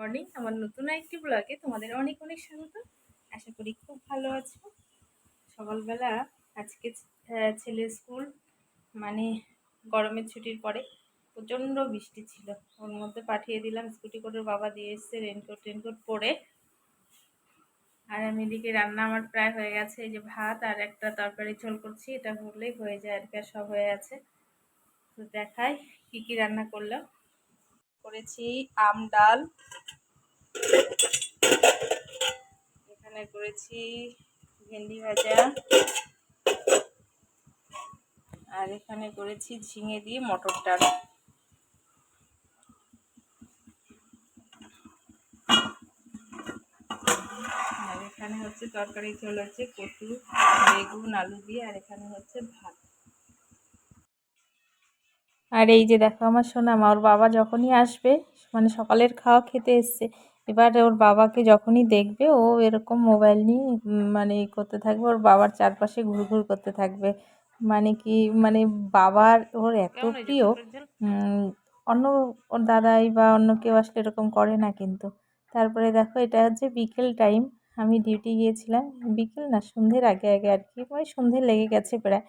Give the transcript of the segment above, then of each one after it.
Morning. আমার নতুন একটি ব্লগে তোমাদের অনেক অনেক স্বাগত। আশা করি খুব ভালো আছো। সকালবেলা আজকে ছেলের স্কুল, মানে গরমের ছুটির পরে প্রচণ্ড বৃষ্টি ছিল, ওর মধ্যে পাঠিয়ে দিলাম। স্কুটি করে বাবা দিয়ে এসছে রেনকোট পরে। আর আমি এদিকে রান্না আমার প্রায় হয়ে গেছে। এই যে ভাত আর একটা তরকারি ঝোল করছি, এটা হলেই হয়ে যায় আর কি, আর সব হয়ে আছে। তো দেখাই কি কি রান্না করলাম। করেছি আম ডাল, এখানে করেছি ভেন্ডি ভাজা, আর এখানে করেছি ঝিঙে দিয়ে মটর ডাল। আর এখানে হচ্ছে তরকারি ঝোল হচ্ছে কচু, বেগুন, আলু দিয়ে। আর এখানে হচ্ছে ভাত। আর এই যে দেখো আমার সোনামা, ওর বাবা যখনই আসবে, মানে সকালের খাওয়া খেতে এসছে, এবার ওর বাবাকে যখনই দেখবে ও এরকম মোবাইল নিয়ে মানে করতে থাকবে, ওর বাবার চারপাশে ঘুরঘুর করতে থাকবে। মানে কি, মানে বাবার ওর এত প্রিয়। অন্য ওর দাদাই বা অন্য কেউ আসলে এরকম করে না কিন্তু। তারপরে দেখো এটা হচ্ছে বিকেল টাইম, আমি ডিউটি গিয়েছিলাম। বিকেল না, সন্ধ্যের আগে আগে আর কি, ওই সন্ধ্যে লেগে গেছে প্রায়।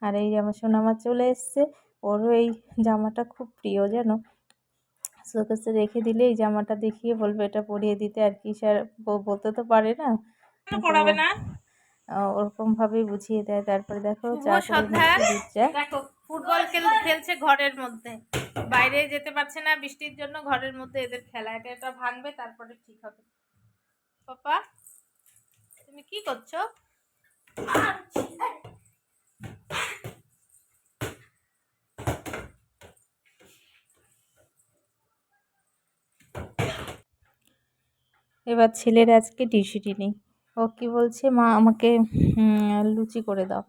আর এই আমার সোনামা চলে এসছে। ওরও এই জামাটা খুব প্রিয় জানো। শোকেসে রেখে দিলে এই জামাটা দেখিয়ে বলবে এটা পরিয়ে দিতে আর কি। স্যার বলতে তো পারে না, পড়াবে না, ওরকম ভাবেই বুঝিয়ে দেয়। তারপরে দেখো চা করে নিচ্ছি, দুধ চা। দেখো ফুটবল খেলছে ঘরের মধ্যে, বাইরে যেতে পারছে না বৃষ্টির জন্য। ঘরের মধ্যে এদের খেলা, এটা ভাঙবে তারপরে ঠিক হবে। পাপা তুমি কি করছো? এবার ছেলের আজকে টিউশনি নেই। ও কি বলছে, মা আমাকে লুচি করে দাও।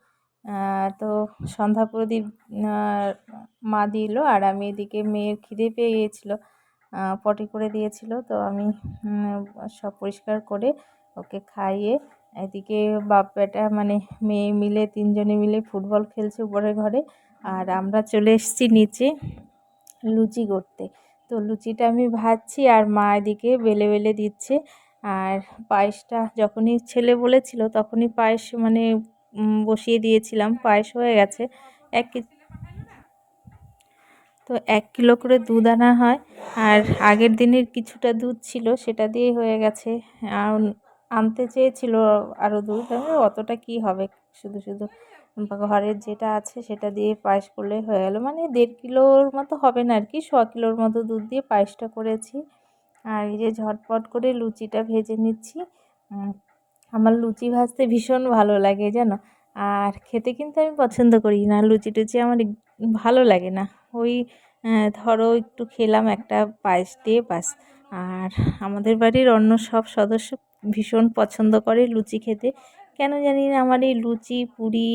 তো সন্ধ্যা প্রদীপ মা দিল, আর আমি এদিকে মেয়ের খিদে পেয়ে গিয়েছিলো, পটি করে দিয়েছিল। তো আমি সব পরিষ্কার করে ওকে খাইয়ে, এদিকে বাপ বেটা মানে মেয়ে মিলে তিনজনে মিলে ফুটবল খেলছে উপরের ঘরে। আর আমরা চলে এসেছি নিচে লুচি করতে। তো লুচিটা আমি ভাজছি আর মা এদিকে বেলে বেলে দিচ্ছে। আর পায়েসটা যখনই ছেলে বলেছিল তখনই পায়েস মানে বসিয়ে দিয়েছিলাম, পায়েস হয়ে গেছে। তো 1 কিলো করে দুধ আনা হয়, আর আগের দিনের কিছুটা দুধ ছিল সেটা দিয়ে হয়ে গেছে। আনতে চেয়েছিল আরও দুধ, অতটা কি হবে, শুধু শুধু ঘরের যেটা আছে সেটা দিয়ে পায়েস করলে হয়ে গেল। মানে 1.5 কিলোর মতো হবে না আর কি, 100 কিলোর মতো দুধ দিয়ে পায়েসটা করেছি। আর এই যে ঝটপট করে লুচিটা ভেজে নিচ্ছি। আমার লুচি ভাজতে ভীষণ ভালো লাগে জানো। আর খেতে কিন্তু আমি পছন্দ করি না, লুচি টুচি আমার ভালো লাগে না। ওই ধরো একটু খেলাম একটা পায়েস দিয়ে, বাস। আর আমাদের বাড়ির অন্য সব সদস্য ভীষণ পছন্দ করে লুচি খেতে। কেন জানি না আমার এই লুচি, পুরি,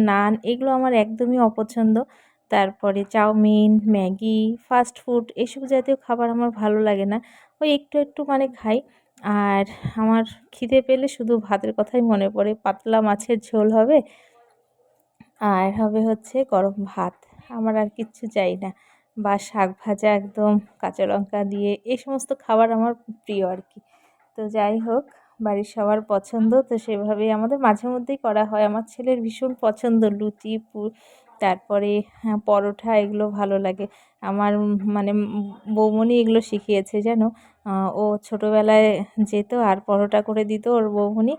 নান এগুলো আমার একদমই অপছন্দ। তারপরে চাউমিন, ম্যাগি, ফাস্ট ফুড এসব জাতীয় খাবার আমার ভালো লাগে না। ওই একটু একটু মানে খাই। আর আমার খিদে পেলে শুধু ভাতের কথাই মনে পড়ে, পাতলা মাছের ঝোল হবে আর হবে হচ্ছে গরম ভাত, আমার আর কিচ্ছু চাই না। বা শাক ভাজা একদম কাঁচা লঙ্কা দিয়ে, এই সমস্ত খাবার আমার প্রিয় আর কি। তো যাই হোক, বাড়ির সবার পছন্দ, তো সেভাবেই আমাদের মাঝে মধ্যেই করা হয়। আমার ছেলের ভীষণ পছন্দ লুচি, তারপরে পরোটা, এগুলো ভালো লাগে। আমার মানে বৌমনি এগুলো শিখিয়েছে জানো। ও ছোটোবেলায় যেত আর পরোটা করে দিত ওর বৌমনি,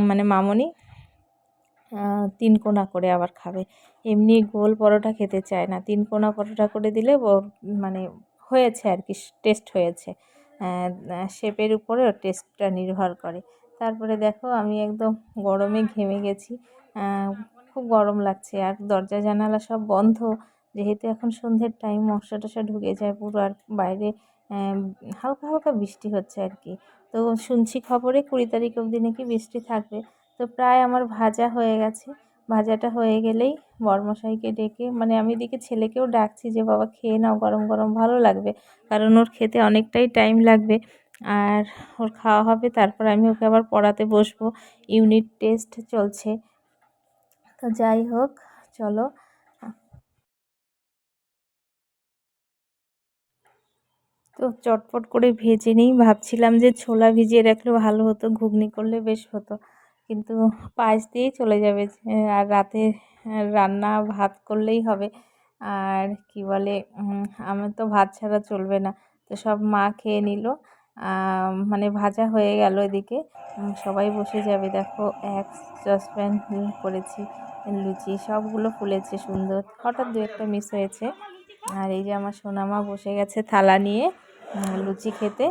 মানে মামনি। 3 কোনা করে আবার খাবে, এমনি গোল পরোটা খেতে চায় না। 3 কোনা পরোটা করে দিলে ওর মানে হয়েছে আর কি, টেস্ট হয়েছে। শেপের উপরে ওর টেস্টটা নির্ভর করে। তারপরে দেখো আমি একদম গরমে ঘেমে গেছি, খুব গরম লাগছে। আর দরজা জানালা সব বন্ধ, যেহেতু এখন সন্ধ্যের টাইম, মশা টশা ঢুকে যায় পুরো। আর বাইরে হালকা হালকা বৃষ্টি হচ্ছে আর কি। তো শুনছি খবরে 20 তারিখ অবধি নাকি বৃষ্টি থাকবে। তো প্রায় আমার ভাজা হয়ে গেছে। ভাজাটা হয়ে গেলেই বরমশাইকে ডেকে, মানে আমি এদিকে ছেলেকেও ডাকছি যে বাবা খেয়ে নাও, গরম গরম ভালো লাগবে, কারণ ওর খেতে অনেকটাই টাইম লাগবে। আর ওর খাওয়া হবে, তারপর আমি ওকে আবার পড়াতে বসবো, ইউনিট টেস্ট চলছে। তো যাই হোক, চলো। তো চটপট করে ভেজে নিই, ভাবছিলাম যে ছোলা ভিজিয়ে রাখলে ভালো হতো, ঘুগনি করলে বেশ হতো, কিন্তু পায়েস দিয়েই চলে যাবে। আর রাতে রান্না ভাত করলেই হবে। আর কি বলে, আমার তো ভাত ছাড়া চলবে না। তো সব মা খেয়ে নিল, মানে ভাজা হয়ে গেল এদিকে। সবাই বসে যাবে। দেখো এক সসপ্যান করেছি লুচি, সবগুলো ফুলেছে সুন্দর, হঠাৎ দু একটা মিস হয়েছে। আর এই যে আমার সোনামা বসে গেছে থালা নিয়ে লুচি খেতে,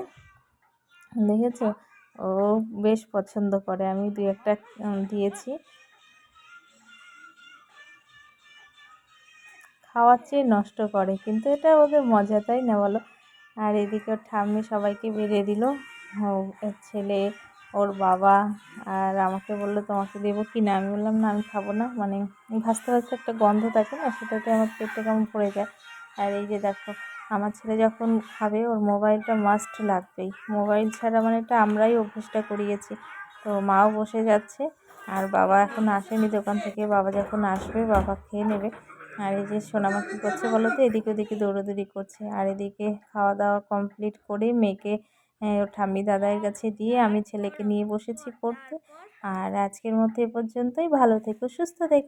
দেখেছো? ও বেশ পছন্দ করে, আমি দু একটা দিয়েছি। খাওয়ার চেয়ে নষ্ট করে, কিন্তু এটা ওদের মজা, তাই না বলো? আর এদিকে ওর ঠাম্মি সবাইকে বেরিয়ে দিল, ওর ছেলে, ওর বাবা। আর আমাকে বললো তোমাকে দেবো কি না, আমি বললাম না আমি খাবো না, মানে ভাজতে ভাজতে একটা গন্ধ থাকে না, সেটাতে আমার পেটটা কেমন পড়ে যায়। আর এই যে দেখো, আমার ছেলে যখন খাবে ওর মোবাইলটা মাস্ট লাগবেই, মোবাইল ছাড়া মানে এটা আমরাই অভ্যেসটা করিয়েছি। তো মাও বসে যাচ্ছে, আর বাবা এখন আসেনি দোকান থেকে, বাবা যখন আসবে বাবা খেয়ে নেবে। আর এই যে সোনামা কী করছে বলো তো, এদিকে ওদিকে দৌড়োদৌড়ি করছে। আর এদিকে খাওয়া দাওয়া কমপ্লিট করে মেয়েকে ওর ঠাম্মি দাদাইয়ের কাছে দিয়ে আমি ছেলেকে নিয়ে বসেছি পড়তে। আর আজকের মতো এ পর্যন্তই, ভালো থেকো, সুস্থ থেকো।